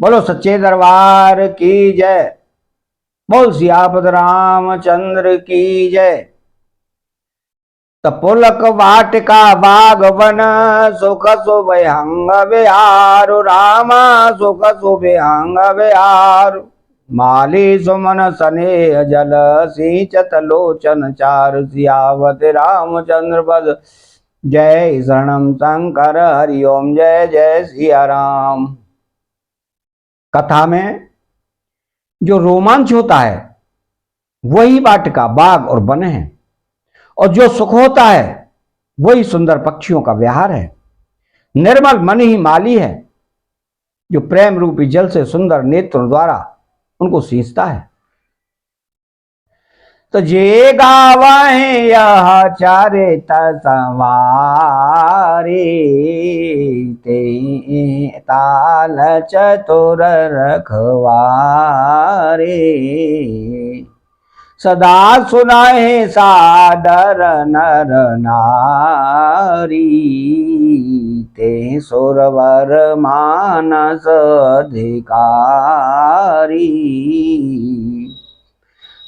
बोलो सच्चे दरबार की जय। बोल सियापत रामचंद्र की जय। पुलक वाटिका बागवन सुख सुभयंग विहारु रामा सुख सुभयंग विहारु। माली सुमन स्नेह जल सिंचत लोचन चारु सियावत रामचंद्र पद जय शरणम शंकर हरिओम जय जय सिया राम। कथा में जो रोमांच होता है वही वाटिका बाग और वन है, और जो सुख होता है वही सुंदर पक्षियों का विहार है। निर्मल मन ही माली है जो प्रेम रूपी जल से सुंदर नेत्रों द्वारा उनको सींचता है। तो जे गावहे यह चरित सवारी ते ताल चतुर रखवारे। सदा सुनाए सादर नर नारी ते सुरवर मानस अधिकारी।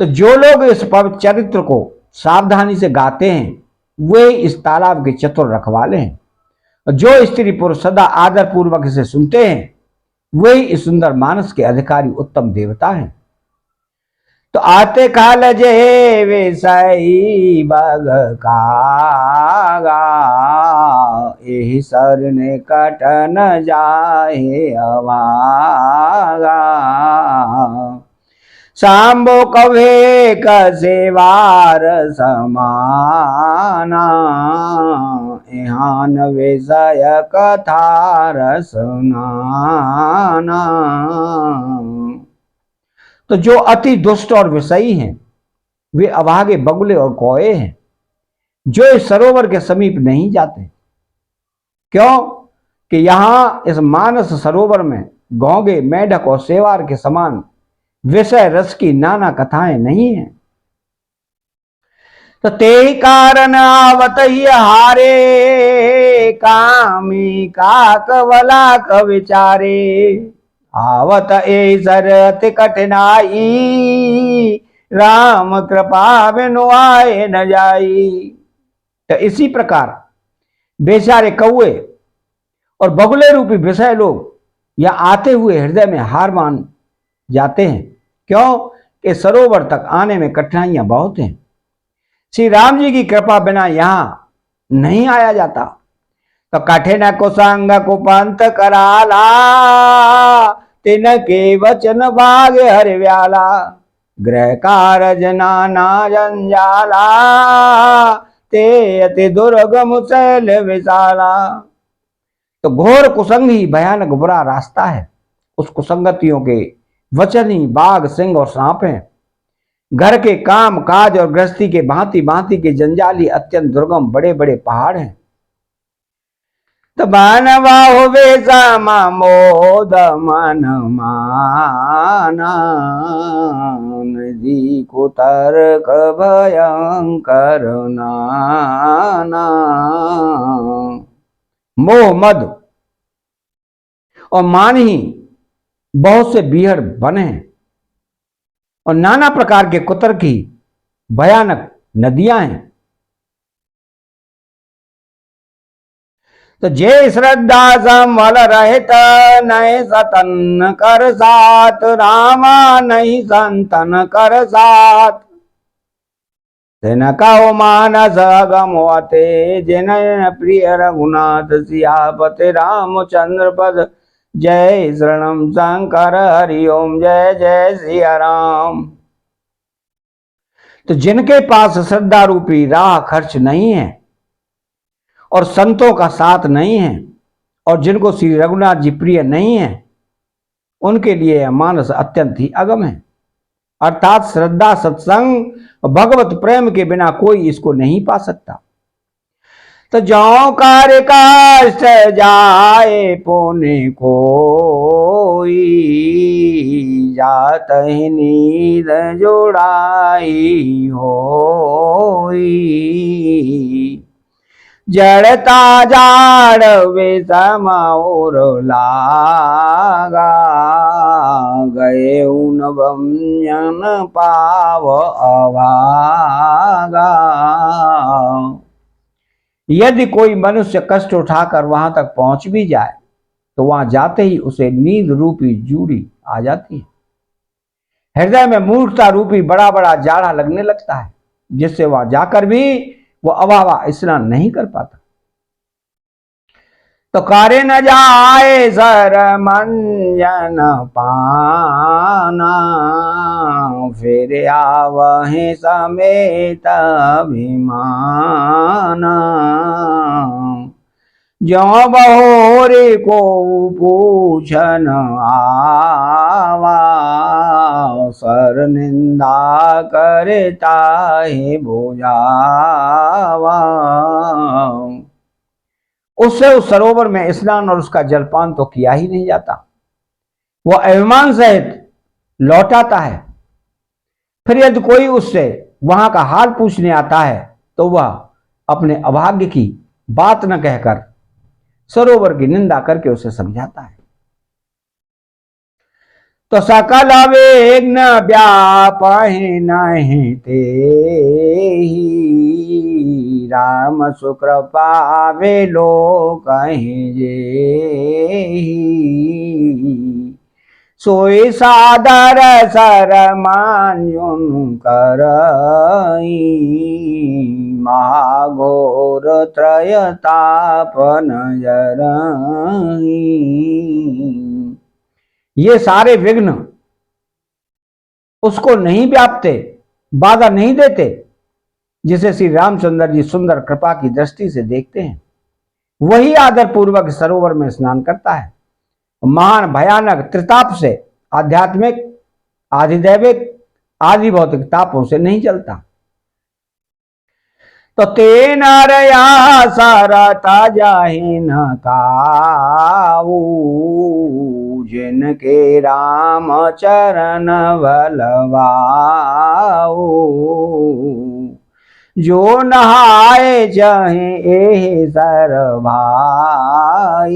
तो जो लोग इस पवित्र चरित्र को सावधानी से गाते हैं वे इस तालाब के चतुर रखवाले हैं, और जो स्त्री पुरुष सदा आदर पूर्वक इसे सुनते हैं वे इस सुंदर मानस के अधिकारी उत्तम देवता हैं। तो आते काल जे विषयी बग कागा यही सर ने कटन जाए अवागा। सांबो कवे कसेवार समाना एहान विषय कथा रसनाना। तो जो अति दुष्ट और विषयी हैं वे अभागे बगुले और कौए हैं जो इस सरोवर के समीप नहीं जाते। क्यों कि यहां इस मानस सरोवर में गौगे मेढक और सेवार के समान विषय रस की नाना कथाएं नहीं है। तो ते कारण आवत ही हारे कामी काकवला क विचारे। आवत ए सरत कठिनाई राम कृपा बिनु आए न जाई। तो इसी प्रकार बेचारे कौए और बगुले रूपी विषय लोग या आते हुए हृदय में हार मान जाते हैं। क्यों कि सरोवर तक आने में कठिनाइयां बहुत हैं। श्री राम जी की कृपा बिना यहां नहीं आया जाता। तो कठिन कुसंग कुपंत कराला तिन के वचन भाग हरिव्याला। गृह कारज नाना जंजाला ते अति दुर्गम शैल विशाला। तो घोर कुसंग ही भयानक बुरा रास्ता है। उस कुसंगतियों के वचन ही बाघ सिंह और सांप हैं। घर के काम काज और गृहस्थी के भांति भांति के जंजाली अत्यंत दुर्गम बड़े बड़े पहाड़ हैं। तो बानवा वे मोद मन माना नदी को तर्क भयंकर नाना। मोह मद और मान ही बहुत से बीहड़ बने हैं, और नाना प्रकार के कुतर्क की भयानक नदियां हैं। तो जे श्रद्धा संवल रहत नहीं सतन कर साथ रामा नहीं संतन कर साथ। तिनका मानस गमोते जिन प्रिय रघुनाथ सियापति रामचंद्र पद जय शरणम शंकर हरिओम जय जय सिया राम। तो जिनके पास श्रद्धा रूपी राह खर्च नहीं है और संतों का साथ नहीं है और जिनको श्री रघुनाथ जी प्रिय नहीं है उनके लिए यह मानस अत्यंत ही अगम है। अर्थात श्रद्धा सत्संग और भगवत प्रेम के बिना कोई इसको नहीं पा सकता। तो जो कार्य काष्ठ जाए पुण्य कोई जात ही नीर जोड़ाई होई। जड़ता जाड़ विषम और लागा गए नवम्यन पाव अभागा। यदि कोई मनुष्य कष्ट उठाकर वहां तक पहुंच भी जाए तो वहां जाते ही उसे नींद रूपी जूड़ी आ जाती है। हृदय में मूर्खता रूपी बड़ा बड़ा जाड़ा लगने लगता है, जिससे वह जाकर भी वो अभावा स्नान नहीं कर पाता। तो करे न जाए सर मंजन पाना, फिर आवहे समेत अभिमाना। जो बहोरे को पूछन आवा, सर निंदा करता है बुझावा। उससे उस सरोवर में स्नान और उसका जलपान तो किया ही नहीं जाता, वह अभिमान सहित लौट आता है। फिर यदि कोई उससे वहां का हाल पूछने आता है तो वह अपने अभाग्य की बात न कहकर सरोवर की निंदा करके उसे समझाता है। तो सकल विघ्न व्यापहि नहीं ते, राम सुकृपा वे लोग कहीं जे। सोई सादर सर मान्युन करई, महाघोर त्रयतापन जरई। ये सारे विघ्न उसको नहीं व्यापते, बाधा नहीं देते, जिसे श्री रामचंद्र जी सुंदर कृपा की दृष्टि से देखते हैं। वही आदर पूर्वक सरोवर में स्नान करता है। महान भयानक त्रिताप से, आध्यात्मिक, आधिदैविक, आदि भौतिक तापों से नहीं चलता। तो तेन रया सरता जाहि न काऊ, जिनके राम चरण बलवाऊ। जो नहाए जहे एह सर भाई,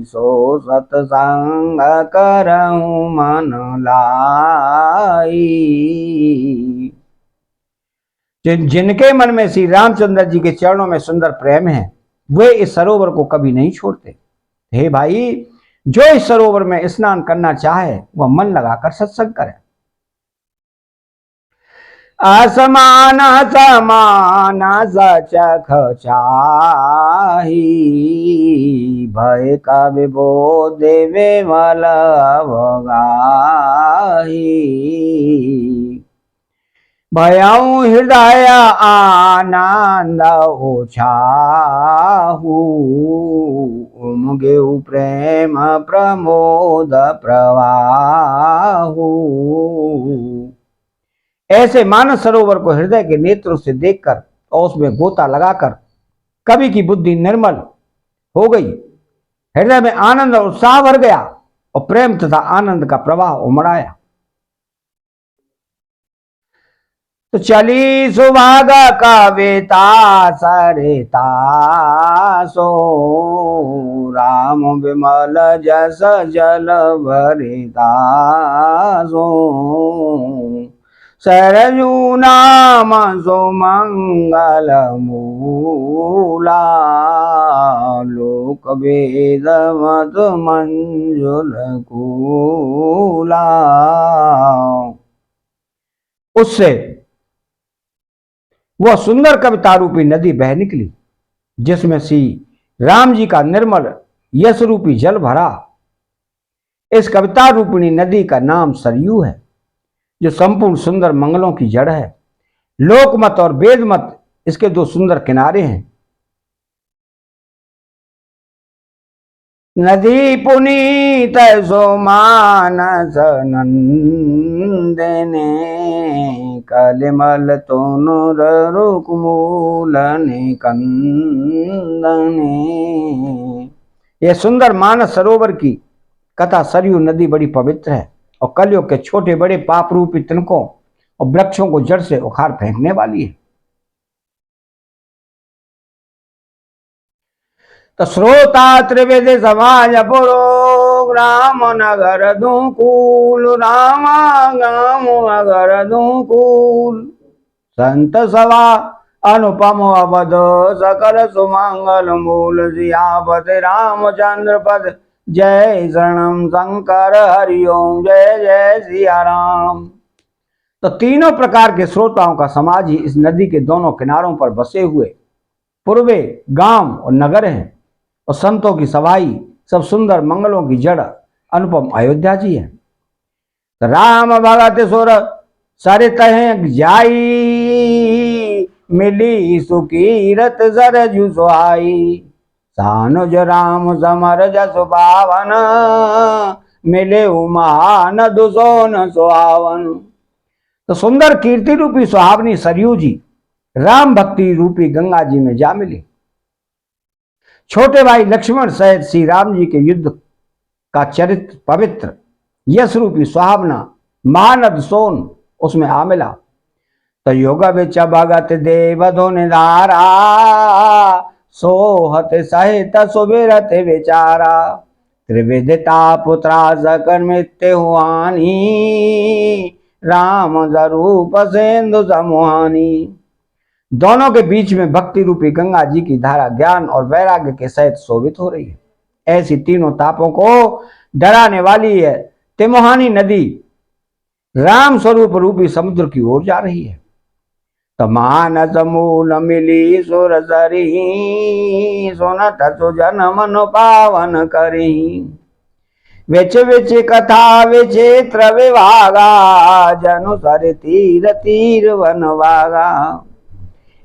सो सतसंग करहु मन लाई। जिनके मन में श्री रामचंद्र जी के चरणों में सुंदर प्रेम है, वे इस सरोवर को कभी नहीं छोड़ते। हे भाई, जो इस सरोवर में स्नान करना चाहे वह मन लगाकर सत्संग करे। असमान समान सचख चाही, भय का विभो देवे मल भगाही। भयऊ हृदय आनंद उछाहू, उमगेऊ प्रेम प्रमोद प्रवाहू। ऐसे मानस सरोवर को हृदय के नेत्रों से देखकर और उसमें गोता लगाकर कवि की बुद्धि निर्मल हो गई, हृदय में आनंद और उत्साह भर गया और प्रेम तथा आनंद का प्रवाह उमड़ तो चली सुभाग कविता सरिता, सो राम विमल जस जल भरिता। सो सरजू नाम सुमंगल मूला, लोक वेद मत मंजुल कूला। उससे वह सुंदर कविता रूपी नदी बह निकली, जिसमें श्री राम जी का निर्मल यश रूपी जल भरा। इस कविता रूपिणी नदी का नाम सरयू है, जो संपूर्ण सुंदर मंगलों की जड़ है। लोकमत और वेदमत इसके दो सुंदर किनारे हैं। नदी पुनीत सो मानस नंदने, कलिमल तोनुर रुकमूल कंदने। यह सुंदर मानस सरोवर की कथा सरयू नदी बड़ी पवित्र है और कलयुग के छोटे बड़े पाप रूपी तिनकों और वृक्षों को जड़ से उखाड़ फेंकने वाली है। तो श्रोता त्रिवेद समाज पुरो, ग्राम नगर दूकुल, राम ग्राम नगर दूकुल। संत सभा अनुपम अवध, सकल सुमंगल मूल। सियापति रामचंद्र पद, जय शरणम शंकर हरिओम, जय जय सिया राम। तो तीनों प्रकार के श्रोताओं का समाज ही इस नदी के दोनों किनारों पर बसे हुए पूर्वे गांव और नगर हैं, और संतों की सभाई सब सुंदर मंगलों की जड़ अनुपम अयोध्या जी है। तो राम भगत सुर सर तह जाई, मिली सुकीरत सरजु सुहाई। सानुज राम समर जस पावन, मिले उमान दुसोन सुहावन। तो सुंदर कीर्ति रूपी सुहावनी सरयू जी राम भक्ति रूपी गंगा जी में जा मिली। छोटे भाई लक्ष्मण सहित श्री राम जी के युद्ध का चरित्र पवित्र यश रूपी सुहावना महानद सोन उसमें आ मिला। तो योग बिच भगत देवधो निधारा, सोहत सहित सुबिरत विचारा। त्रिविधता पुत्रा सकल मृत्यु हुआनी, राम स्वरूप सिंधु समुहानी। दोनों के बीच में भक्ति रूपी गंगा जी की धारा ज्ञान और वैराग्य के सहित शोभित हो रही है। ऐसी तीनों तापों को डराने वाली है तिमोहानी नदी राम स्वरूप रूपी समुद्र की ओर जा रही है। तो मानस मूल मिली सुर सरी, सुनत सुजन मन पावन करी। विच विच कथा विचित्र विभागा, जनु सर तीर तीर वन वागा।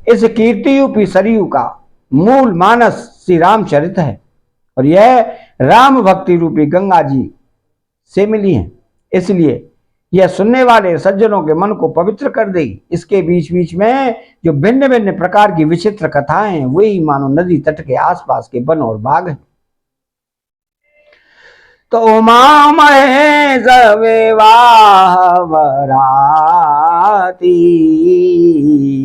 इस कीर्ति रूपी सरयू का मूल मानस श्री रामचरित है, और यह राम भक्ति रूपी गंगा जी से मिली है, इसलिए यह सुनने वाले सज्जनों के मन को पवित्र कर देगी। इसके बीच बीच में जो भिन्न भिन्न प्रकार की विचित्र कथाएं हैं, वही मानो नदी तट के आसपास के वन और बाग हैं। तो उमा महेश विवाह बराती,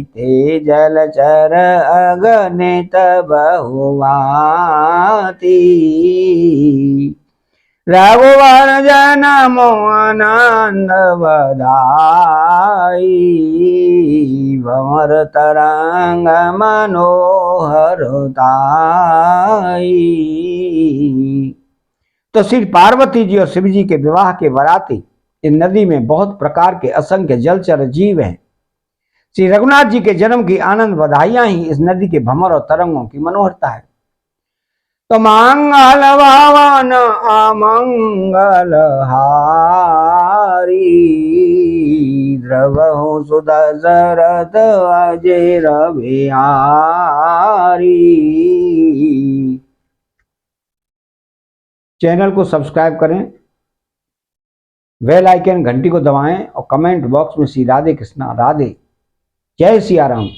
ते जलचर अगणित बहुभांति। रघुवर जन्म आनंद बधाई, भंवर तरंग मनोहर ताई। तो श्री पार्वती जी और शिव जी के विवाह के बराती इस नदी में बहुत प्रकार के असंख्य जलचर जीव हैं। श्री रघुनाथ जी के जन्म की आनंद बधाइयां ही इस नदी के भंवर और तरंगों की मनोहरता है। तो मंगल भवन अमंगल हारी, द्रवहु सुदशरथ अजय बिहारी। चैनल को सब्सक्राइब करें, बेल आइकन घंटी को दबाएं और कमेंट बॉक्स में श्री राधे कृष्णा राधे जय सिया राम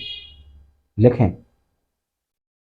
लिखें।